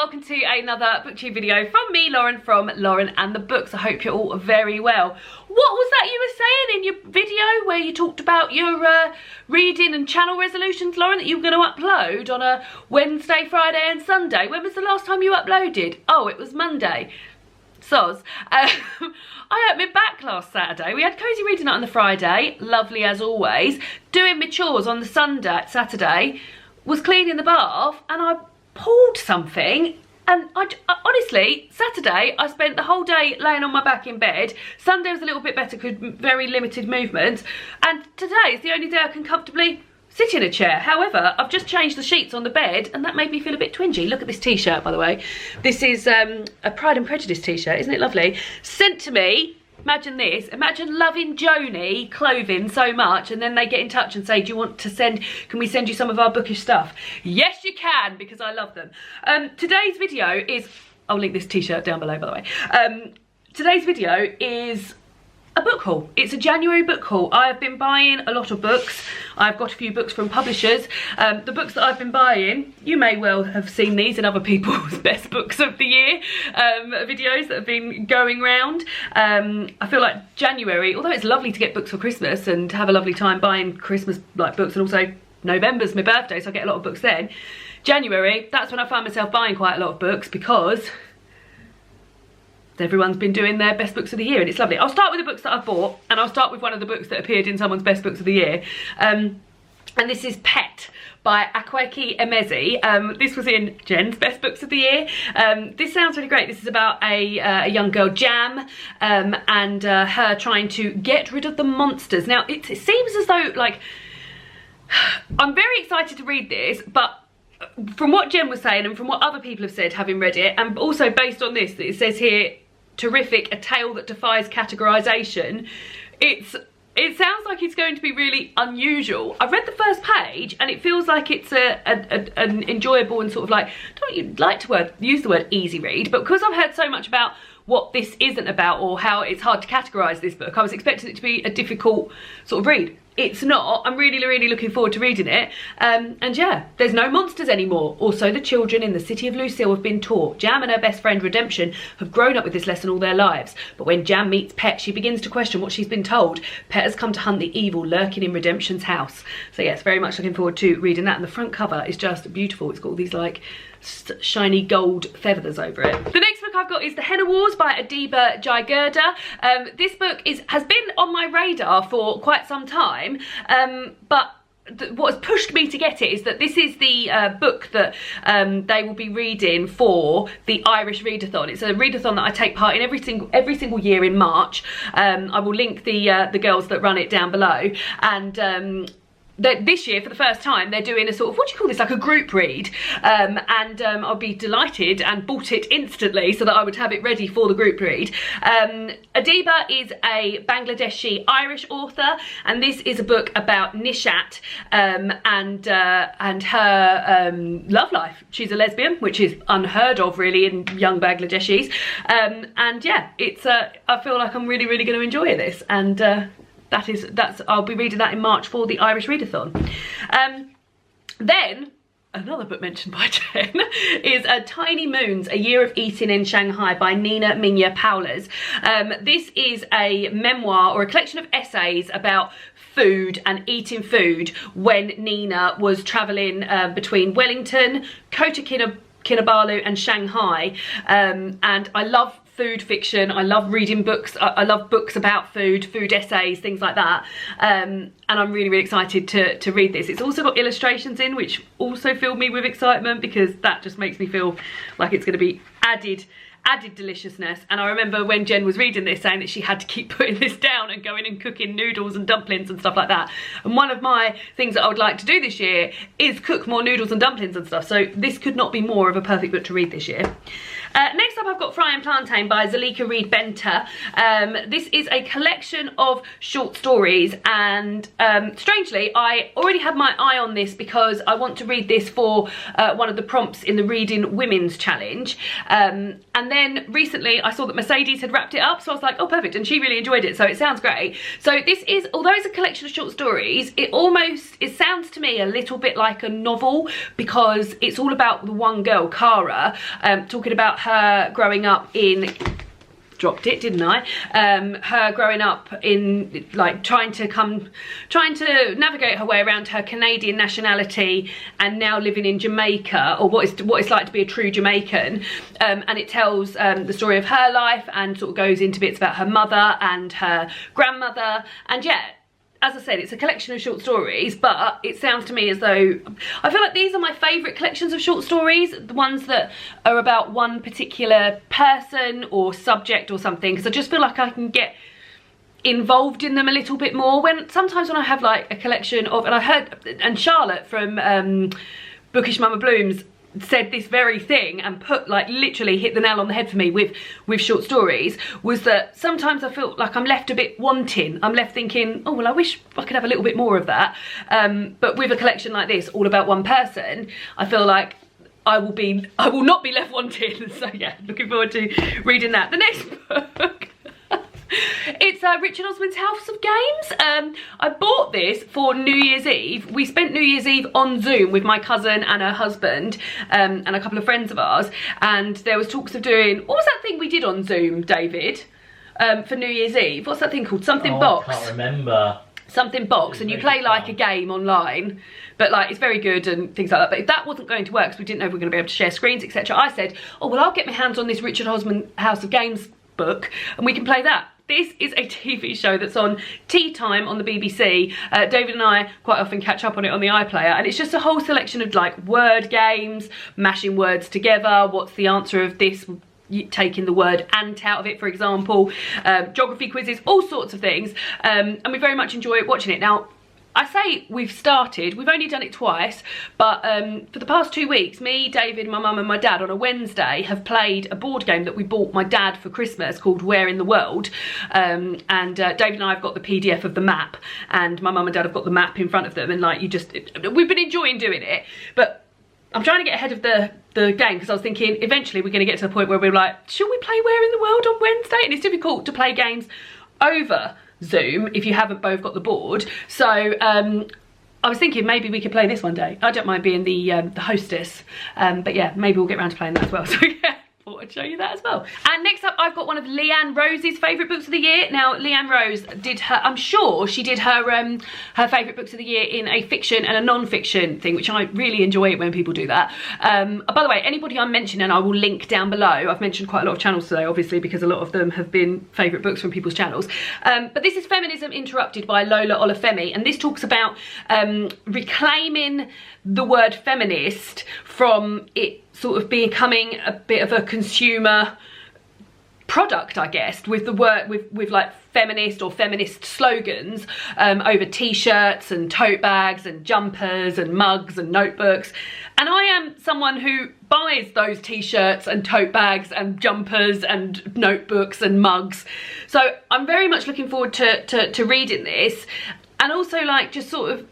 welcome to another booktube video from me, Lauren, from Lauren and the Books. I hope you're all very well. What was that you were saying in your video where you talked about your reading and channel resolutions, Lauren, that you were going to upload on a Wednesday, Friday and Sunday? When was the last time you uploaded? Oh, it was Monday. Soz. I hurt my back last Saturday. We had cosy reading night on the Friday, lovely as always. Doing my chores on the Saturday, was cleaning the bath and I pulled something, and I honestly, Saturday I spent the whole day laying on my back in bed. Sunday was a little bit better because very limited movement, and today is the only day I can comfortably sit in a chair. However, I've just changed the sheets on the bed and that made me feel a bit twingy. Look at this t-shirt, by the way. This is a Pride and Prejudice t-shirt, isn't it lovely? Sent to me. Imagine this, imagine loving Joanie clothing so much and then they get in touch and say, do you want to can we send you some of our bookish stuff? Yes you can, because I love them. Today's video is, I'll link this t-shirt down below by the way. Today's video is a book haul. It's a January book haul. I have been buying a lot of books. I've got a few books from publishers. The books that I've been buying, you may well have seen these in other people's best books of the year videos that have been going round. I feel like January, although it's lovely to get books for Christmas and have a lovely time buying Christmas like books, and also November's my birthday, so I get a lot of books then. January, that's when I find myself buying quite a lot of books because everyone's been doing their best books of the year and it's lovely. I'll start with the books that I've bought, and I'll start with one of the books that appeared in someone's best books of the year. And this is Pet by Aoife Emezi. This was in Jen's best books of the year. This sounds really great. This is about a young girl, Jam, and her trying to get rid of the monsters. Now, it seems as though, like, I'm very excited to read this, but from what Jen was saying and from what other people have said having read it, and also based on this, it says here, terrific, a tale that defies categorization. It sounds like it's going to be really unusual. I've read the first page and it feels like it's an enjoyable and sort of like, don't like to use the word easy read, but because I've heard so much about what this isn't about or how it's hard to categorize this book, I was expecting it to be a difficult sort of read. It's not. I'm really looking forward to reading it. And yeah, there's no monsters anymore. Also, the children in the city of Lucille have been taught. Jam and her best friend Redemption have grown up with this lesson all their lives. But when Jam meets Pet, she begins to question what she's been told. Pet has come to hunt the evil lurking in Redemption's house. So yes, very much looking forward to reading that. And the front cover is just beautiful. It's got all these like shiny gold feathers over it. The next book I've got is The Henna Wars by Adiba Jaigerda. This book has been on my radar for quite some time, but what has pushed me to get it is that this is the book that they will be reading for the Irish Readathon. It's a readathon that I take part in every single year in March. I will link the girls that run it down below, and this year, for the first time, they're doing a sort of, what do you call this, like a group read, and I'll be delighted and bought it instantly so that I would have it ready for the group read. Adiba is a Bangladeshi Irish author, and this is a book about Nishat and her love life. She's a lesbian, which is unheard of really in young Bangladeshis, and yeah, it's I feel like I'm really going to enjoy this, and I'll be reading that in March for the Irish Readathon. Then another book mentioned by Jen is Tiny Moons, A Year of Eating in Shanghai by Nina Minya Powlers. This is a memoir or a collection of essays about food and eating food when Nina was travelling between Wellington, Kota Kinabalu and Shanghai, and I love food fiction. I love reading books. I love books about food essays, things like that, and I'm really excited to read this. It's also got illustrations in, which also fill me with excitement because that just makes me feel like it's going to be added deliciousness. And I remember when Jen was reading this saying that she had to keep putting this down and going and cooking noodles and dumplings and stuff like that, and one of my things that I would like to do this year is cook more noodles and dumplings and stuff, so this could not be more of a perfect book to read this year. Next up I've got Fry and Plantain by Zalika Reed Benter. This is a collection of short stories, and strangely I already had my eye on this because I want to read this for one of the prompts in the Reading Women's Challenge, and And then recently I saw that Mercedes had wrapped it up, so I was like, oh perfect, and she really enjoyed it, so it sounds great. So this is, although it's a collection of short stories, it sounds to me a little bit like a novel, because it's all about the one girl, Cara, talking about her growing up in, dropped it, didn't I? Her growing up in, like, trying to navigate her way around her Canadian nationality, and now living in Jamaica, or what it's like to be a true Jamaican. And it tells the story of her life, and sort of goes into bits about her mother and her grandmother. And yeah, as I said, it's a collection of short stories, but it sounds to me as though, I feel like these are my favourite collections of short stories, the ones that are about one particular person or subject or something, because I just feel like I can get involved in them a little bit more. Sometimes when I have like a collection of, and I heard, and Charlotte from Bookish Mama Blooms said this very thing, and literally hit the nail on the head for me with short stories, was that sometimes I feel like I'm left a bit wanting. I'm left thinking, oh well, I wish I could have a little bit more of that. But with a collection like this, all about one person, I feel like I will not be left wanting. So yeah, looking forward to reading that. The next book, it's Richard Osman's House of Games. I bought this for New Year's Eve. We spent New Year's Eve on Zoom with my cousin and her husband, and a couple of friends of ours, and there was talks of doing, what was that thing we did on Zoom, David, for New Year's Eve? What's that thing called? Something Box. I can't remember. Something Box, and you play like a game online, but like it's very good and things like that. But if that wasn't going to work, because we didn't know if we were going to be able to share screens, etc., I said, oh well, I'll get my hands on this Richard Osman House of Games book and we can play that. This is a TV show that's on tea time on the BBC. David and I quite often catch up on it on the iPlayer, and it's just a whole selection of like word games, mashing words together, what's the answer of this, taking the word "ant" out of it, for example, geography quizzes, all sorts of things, and we very much enjoy watching it. Now, I say we've only done it twice, but for the past 2 weeks, me, David, my mum and my dad on a Wednesday have played a board game that we bought my dad for Christmas called Where in the World, and David and I have got the PDF of the map, and my mum and dad have got the map in front of them, and like we've been enjoying doing it, but I'm trying to get ahead of the game, because I was thinking eventually we're going to get to the point where we're like, should we play Where in the World on Wednesday? And it's difficult to play games over Zoom if you haven't both got the board. So I was thinking maybe we could play this one day. I don't mind being the hostess, but yeah, maybe we'll get around to playing that as well. So yeah, thought I'd show you that as well. And next up, I've got one of Leanne Rose's favourite books of the year. Now, Leanne Rose did her, I'm sure she did her favourite books of the year in a fiction and a non-fiction thing, which I really enjoy it when people do that. By the way, anybody I'm mentioning, I will link down below. I've mentioned quite a lot of channels today, obviously, because a lot of them have been favourite books from people's channels. But this is Feminism Interrupted by Lola Olufemi, and this talks about reclaiming the word feminist from it sort of becoming a bit of a consumer product, I guess, with the word, with like feminist or feminist slogans over t-shirts and tote bags and jumpers and mugs and notebooks. And I am someone who buys those t-shirts and tote bags and jumpers and notebooks and mugs. So I'm very much looking forward to reading this, and also like just sort of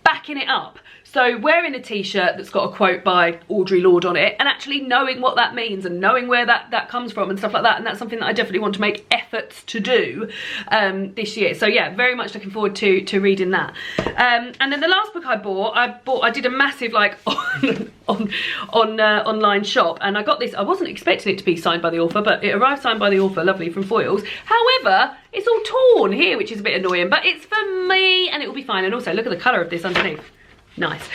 backing it up. So wearing a t-shirt that's got a quote by Audre Lorde on it, and actually knowing what that means and knowing where that comes from and stuff like that, and that's something that I definitely want to make efforts to do this year. So yeah, very much looking forward to reading that. And then the last book I did a massive like online shop, and I got this. I wasn't expecting it to be signed by the author, but it arrived signed by the author, lovely, from Foyles. However, it's all torn here, which is a bit annoying, but it's for me and it will be fine. And also look at the colour of this underneath. Nice.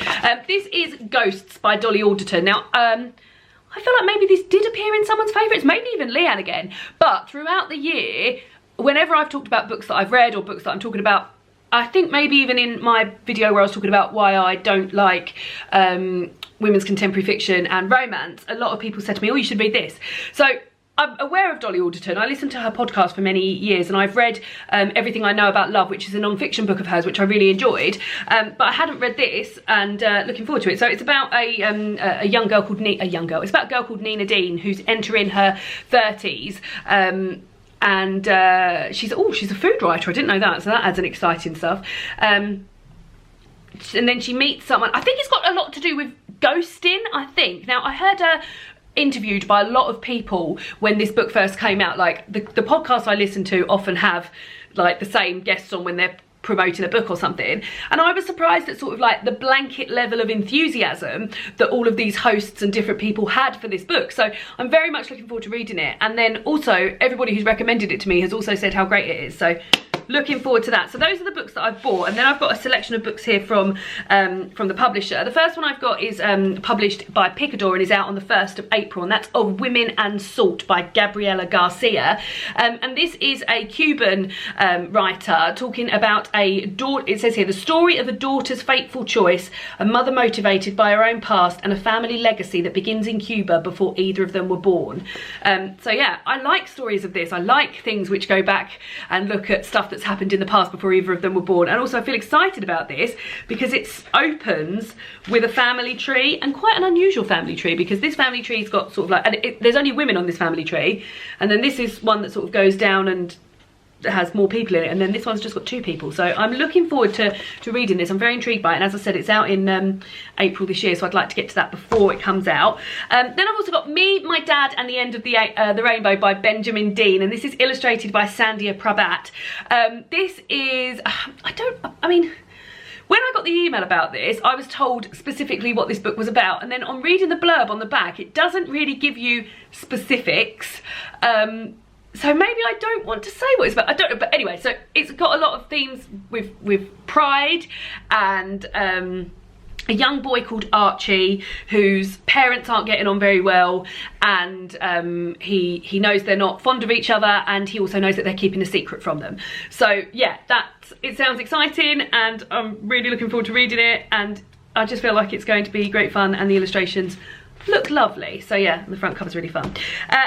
This is Ghosts by Dolly Alderton. Now, I feel like maybe this did appear in someone's favourites, maybe even Leanne again. But throughout the year, whenever I've talked about books that I've read or books that I'm talking about, I think maybe even in my video where I was talking about why I don't like women's contemporary fiction and romance, a lot of people said to me, oh, you should read this. So I'm aware of Dolly Alderton. I listened to her podcast for many years, and I've read Everything I Know About Love, which is a non-fiction book of hers, which I really enjoyed. But I hadn't read this, and looking forward to it. So it's about a young girl called It's about a girl called Nina Dean, who's entering her 30s. And she's a food writer. I didn't know that, so that adds an exciting stuff. And then she meets someone. I think it's got a lot to do with ghosting, I think. Now, I heard her interviewed by a lot of people when this book first came out. Like the podcasts I listen to often have like the same guests on when they're promoting a book or something, and I was surprised at sort of like the blanket level of enthusiasm that all of these hosts and different people had for this book. So I'm very much looking forward to reading it, and then also everybody who's recommended it to me has also said how great it is, so looking forward to that. So those are the books that I've bought, and then I've got a selection of books here from the publisher. The first one I've got is published by Picador and is out on the 1st of April, and that's Of Women and Salt by Gabriela Garcia. And this is a Cuban writer talking about a daughter. It says here, the story of a daughter's fateful choice, a mother motivated by her own past, and a family legacy that begins in Cuba before either of them were born. So yeah, I like stories of this. I like things which go back and look at stuff that's happened in the past before either of them were born. And also I feel excited about this because it opens with a family tree, and quite an unusual family tree, because this family tree's got sort of like, and there's only women on this family tree, and then this is one that sort of goes down and has more people in it, and then this one's just got 2 people. So I'm looking forward to reading this. I'm very intrigued by it, and as I said, it's out in April this year, so I'd like to get to that before it comes out. Then I've also got Me, My Dad and the End of the Rainbow by Benjamin Dean, and this is illustrated by Sandhya Prabhat. This is, I mean, when I got the email about this, I was told specifically what this book was about, and then on reading the blurb on the back, it doesn't really give you specifics. So maybe I don't want to say what it's about. I don't know, but anyway, so it's got a lot of themes with pride and a young boy called Archie whose parents aren't getting on very well, and he knows they're not fond of each other, and he also knows that they're keeping a secret from them. So yeah, it sounds exciting, and I'm really looking forward to reading it, and I just feel like it's going to be great fun, and the illustrations look lovely. So yeah, the front cover's really fun.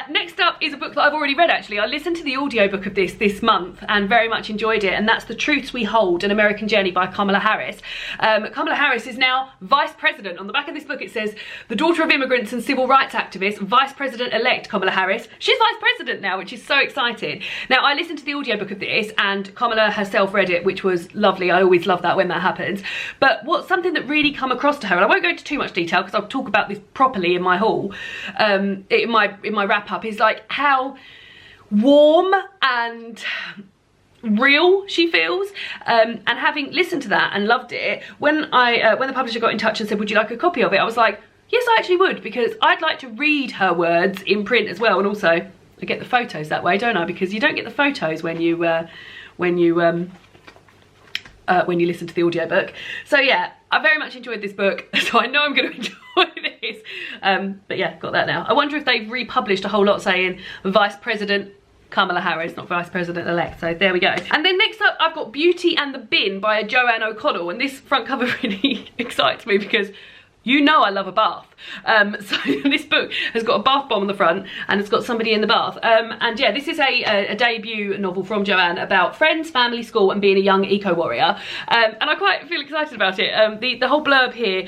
Next up is a book that I've already read actually. I listened to the audiobook of this month and very much enjoyed it, and that's The Truths We Hold, An American Journey by Kamala Harris. Kamala Harris is now Vice President. On the back of this book it says, the daughter of immigrants and civil rights activist, Vice President-elect Kamala Harris. She's Vice President now, which is so exciting. Now I listened to the audiobook of this and Kamala herself read it, which was lovely. I always love that when that happens. But what's something that really come across to her, and I won't go into too much detail because I'll talk about this properly in my haul, in my wrap up, is like how warm and real she feels, and having listened to that and loved it, when the publisher got in touch and said, would you like a copy of it, I was like, yes, I actually would, because I'd like to read her words in print as well, and also I get the photos that way, don't I, because you don't get the photos when you listen to the audiobook. So yeah, I very much enjoyed this book, so I know I'm going to enjoy this. But yeah, got that now. I wonder if they've republished a whole lot saying Vice President Kamala Harris, not Vice President-elect, so there we go. And then next up, I've got Beauty and the Bin by Joanne O'Connell, and this front cover really excites me because you know I love a bath. So this book has got a bath bomb on the front and it's got somebody in the bath. And yeah, this is a debut novel from Joanne about friends, family, school and being a young eco-warrior. And I quite feel excited about it. The whole blurb here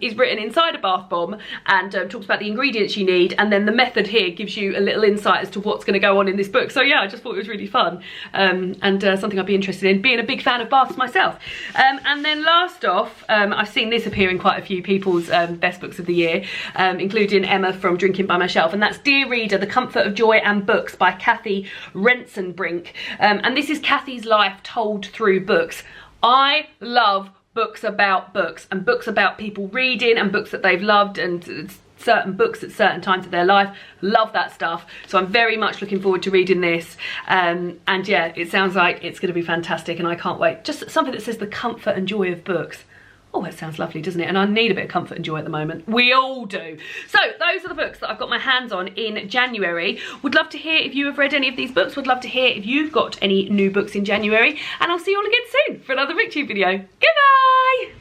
is written inside a bath bomb and talks about the ingredients you need, and then the method here gives you a little insight as to what's going to go on in this book. So yeah, I just thought it was really fun, and something I'd be interested in, being a big fan of baths myself. And then last off, I've seen this appear in quite a few people's best books of the year, including Emma from Drinking by My Shelf, and that's Dear Reader, The Comfort of Joy and Books by Kathy Rensenbrink. And this is Kathy's life told through books. I love books about books, and books about people reading, and books that they've loved, and certain books at certain times of their life. Love that stuff, so I'm very much looking forward to reading this, and yeah, it sounds like it's going to be fantastic, and I can't wait. Just something that says the comfort and joy of books. Oh, that sounds lovely, doesn't it? And I need a bit of comfort and joy at the moment. We all do. So those are the books that I've got my hands on in January. Would love to hear if you have read any of these books. Would love to hear if you've got any new books in January. And I'll see you all again soon for another BookTube video. Goodbye!